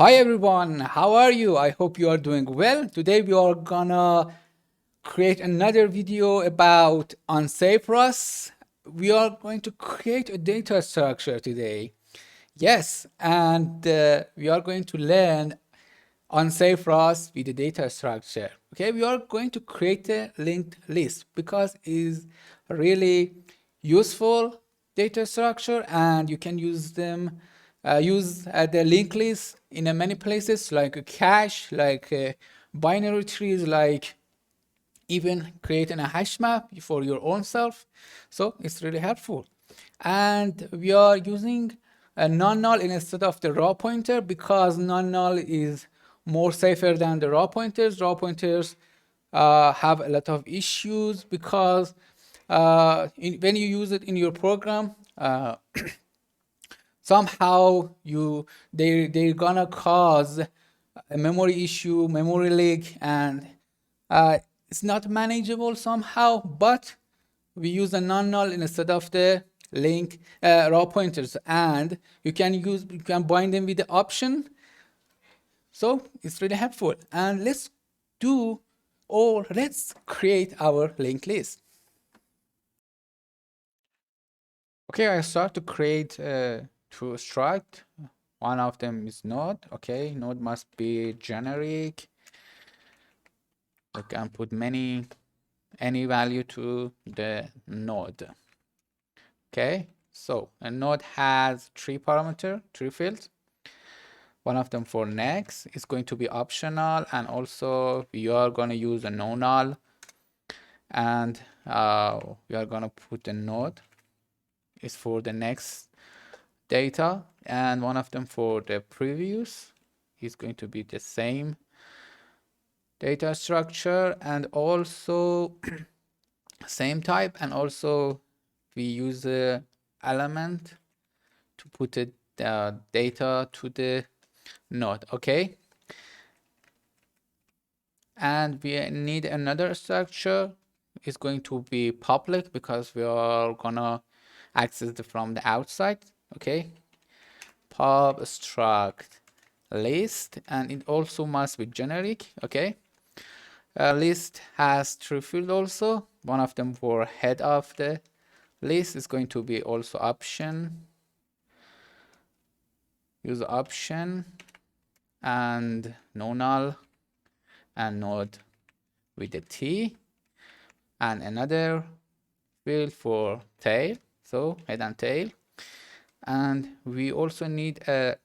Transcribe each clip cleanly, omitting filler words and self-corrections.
Hi everyone, how are you? I hope you are doing well. Today we are gonna create another video about unsafe Rust. We are going to create a data structure today. Yes, and we are going to learn unsafe Rust with the data structure. Okay, we are going to create a linked list because it is really useful data structure and you can use them use the linked list in many places like a cache, like binary trees, like even creating a hash map for your own self. So it's really helpful. And we are using a non-null instead of the raw pointer because non-null is more safer than the raw pointers. Raw pointers have a lot of issues because when you use it in your program, somehow they're gonna cause a memory issue, memory leak, and uh, it's not manageable somehow. But we use a non-null instead of the link raw pointers, and you can bind them with the option. So it's really helpful. And let's create our linked list. Okay, I start to create two struct. One of them is node. Okay, node must be generic. I can put any value to the node. Okay, so a node has three fields. One of them for next is going to be optional, and also we are going to use a no null, and we are going to put a node is for the next data, and one of them for the previous is going to be the same data structure, and also same type, and also we use a element to put the data to the node. Okay, and we need another structure. It's going to be public because we are gonna access it from the outside. Okay, pub struct list, and it also must be generic. Okay, list has three fields also. One of them for head of the list is going to be also option. Use option and no null and node with the T, and another field for tail, so head and tail. And we also need a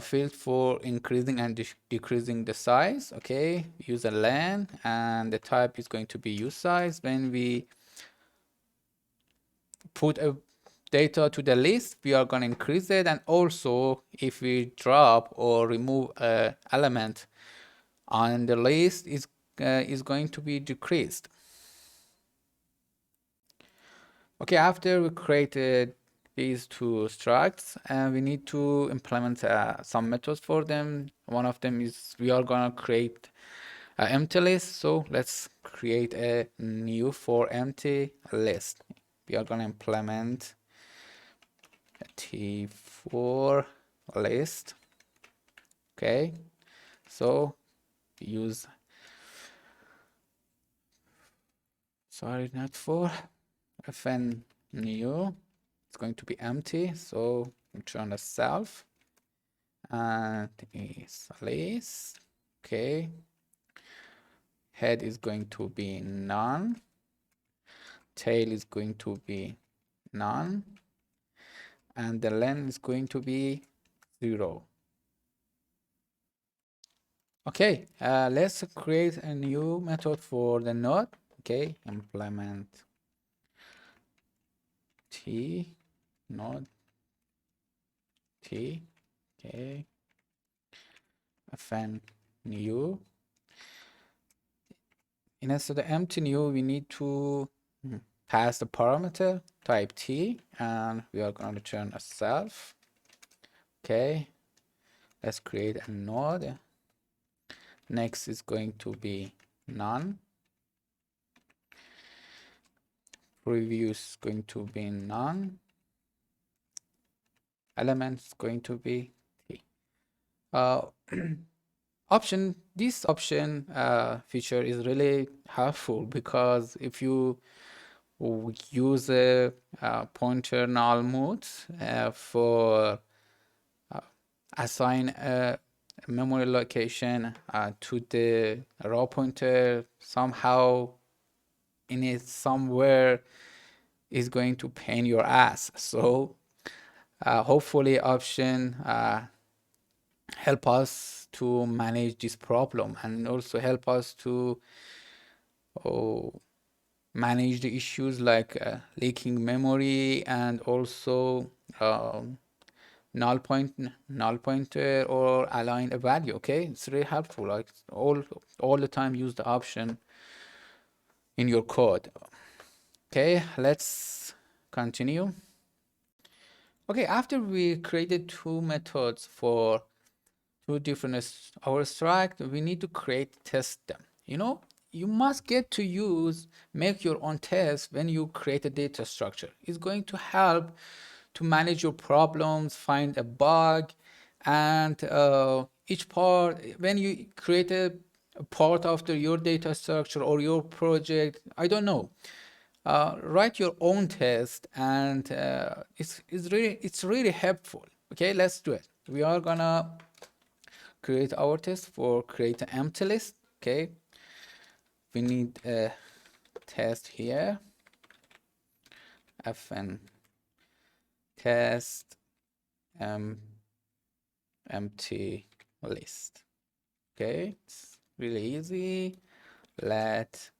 field for increasing and decreasing the size. Okay, use a len, and the type is going to be use size. When we put a data to the list, we are going to increase it, and also if we drop or remove a element on the list is going to be decreased. Okay, after we created these two structs, we need to implement some methods for them. One of them is we are gonna create an empty list. So let's create a new for empty list. We are gonna implement a t4 list. Okay, so use not for fn new. It's going to be empty, so return a self, and is list. Okay, head is going to be none, tail is going to be none, and the len is going to be 0. Okay, let's create a new method for the node. Okay, implement t node t. Okay, fn new. Instead of empty new, we need to pass the parameter type t, and we are going to return a self. Okay, let's create a node. Next is going to be none. Preview is going to be none. Element is going to be t. Uh, this option feature is really helpful because if you use a pointer null mode for assign a memory location to the raw pointer, somehow in it somewhere is going to pain your ass. So hopefully option help us to manage this problem and also help us to oh, manage the issues like leaking memory and also um, null pointer or align a value. Okay, it's really helpful. Like all the time use the option in your code. Okay, let's continue. Okay, after we created two methods for two different our struct, we need to create test them. You know, you must get to make your own test when you create a data structure. It's going to help to manage your problems, find a bug, and each part, when you create a part after your data structure or your project, I don't know, write your own test, and it's really helpful. Okay, let's do it. We are gonna create our test for create an empty list. Okay, we need a test here, fn test empty list. Okay, it's really easy. Let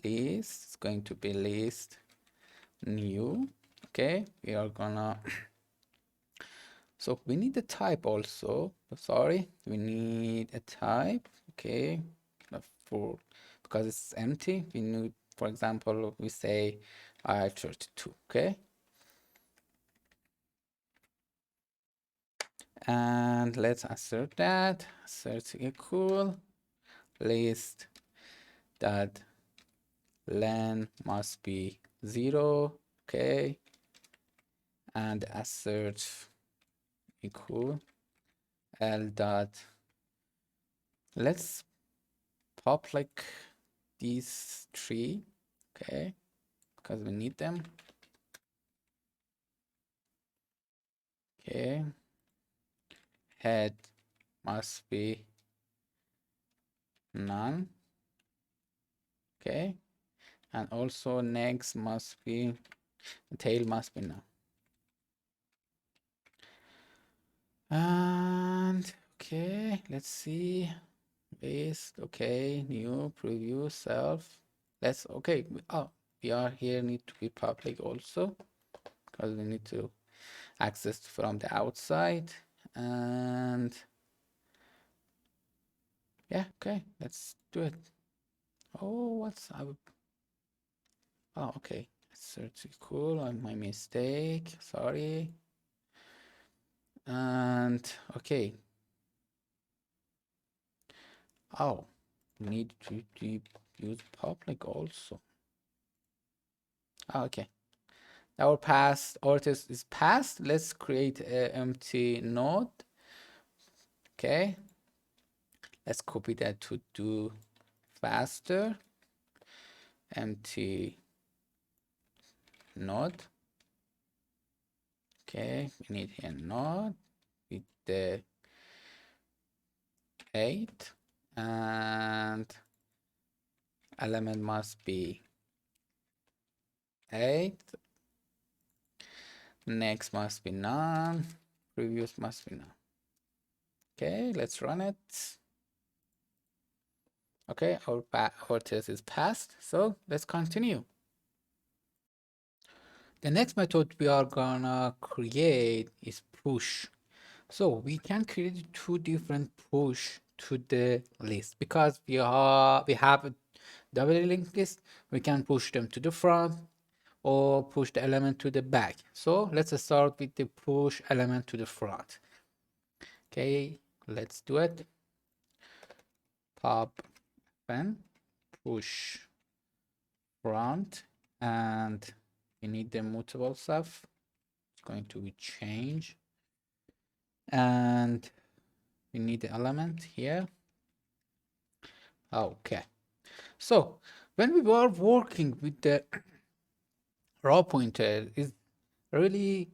list, it's going to be list new. Okay, we are gonna so we need a type also. Sorry, we need a type. Okay, for because it's empty, we need, for example, we say I32. Okay, and let's assert that. Assert equal list that len must be 0. Okay, and assert equal l dot, let's pop like these three. Okay, because we need them. Okay, head must be none. Okay, and also next must be, tail must be none. And okay, let's see, base. Okay, new preview self. Let's okay. Oh, we are here need to be public also because we need to access from the outside. And yeah, okay, let's do it. Oh, what's I would, oh, okay, search cool on my mistake, sorry. And okay, oh, we need to use public also. Oh, okay, our test is passed. Let's create an empty node. Okay, let's copy that to do faster. Empty node. Okay, we need a node with the 8 and element must be 8, next must be none, previous must be none. Okay, let's run it. Okay, our test is passed, so let's continue. The next method we are gonna create is push. So we can create two different push to the list because we have a double linked list. We can push them to the front or push the element to the back. So let's start with the push element to the front. Okay, let's do it. Pop pen push front, and we need the mutable stuff. It's going to be change, and We need the element here. Okay. So when we were working with the raw pointer, it really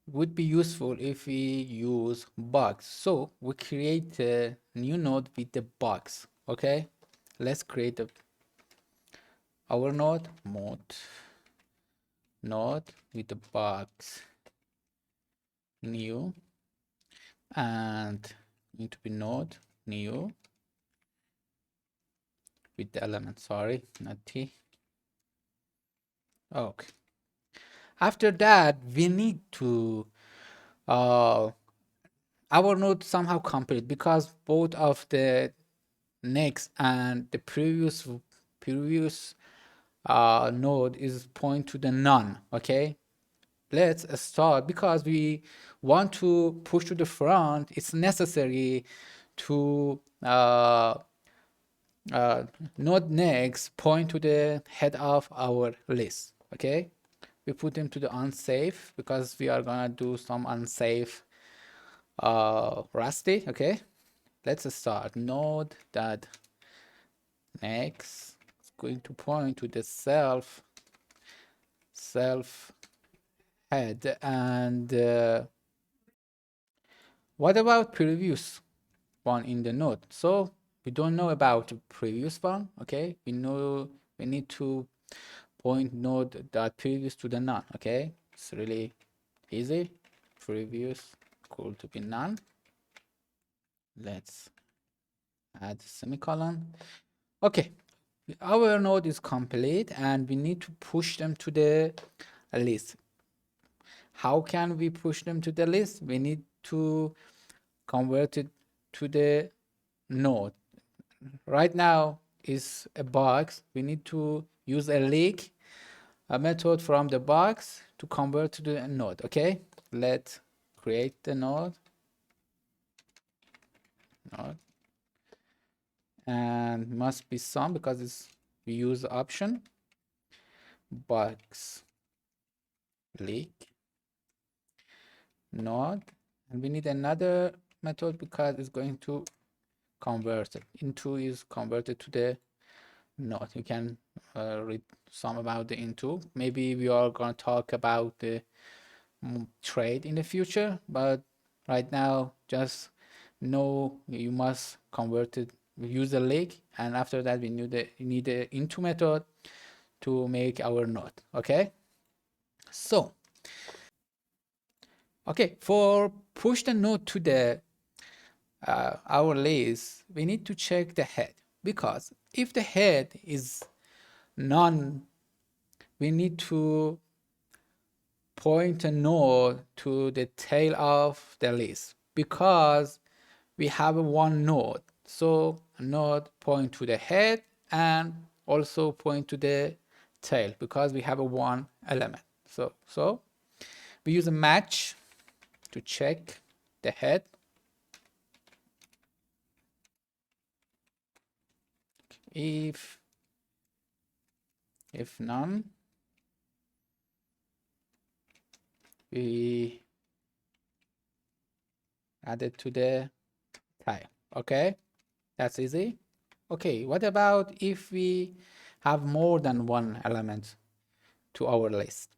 would be useful if we use box. So we create a new node with the box. Okay. Let's create our node with the box new, and need to be node new with the element, sorry, not t. Okay. After that, we need to uh, our node somehow complete, because both of the next and the previous node is point to the none. Okay, let's start. Because we want to push to the front, it's necessary to node next point to the head of our list. Okay, we put them to the unsafe because we are gonna do some unsafe rusty. Okay, let's start. Node that next is going to point to the self head. And what about previous one in the node? So we don't know about the previous one. Okay, we know we need to point node that previous to the none. Okay, it's really easy. Previous equal to be none. Let's add semicolon. Okay, our node is complete and we need to push them to the list. How can we push them to the list? We need to convert it to the node. Right now is a box. We need to use a link, a method from the box to convert to the node. Okay, let's create the node, and must be some because it's we use the option box link node, and we need another method because it's going to convert it into is converted to the node. You can read some about the into. Maybe we are going to talk about the trade in the future, but right now just know you must convert it, use the link, and after that we need the into method to make our node. Okay, so okay, for push the node to the our list, we need to check the head, because if the head is none, we need to point a node to the tail of the list, because we have one node. So a node point to the head and also point to the tail because we have a one element. So we use a match to check the head. If none, we add it to the tail. Okay, that's easy. Okay, what about if we have more than one element to our list?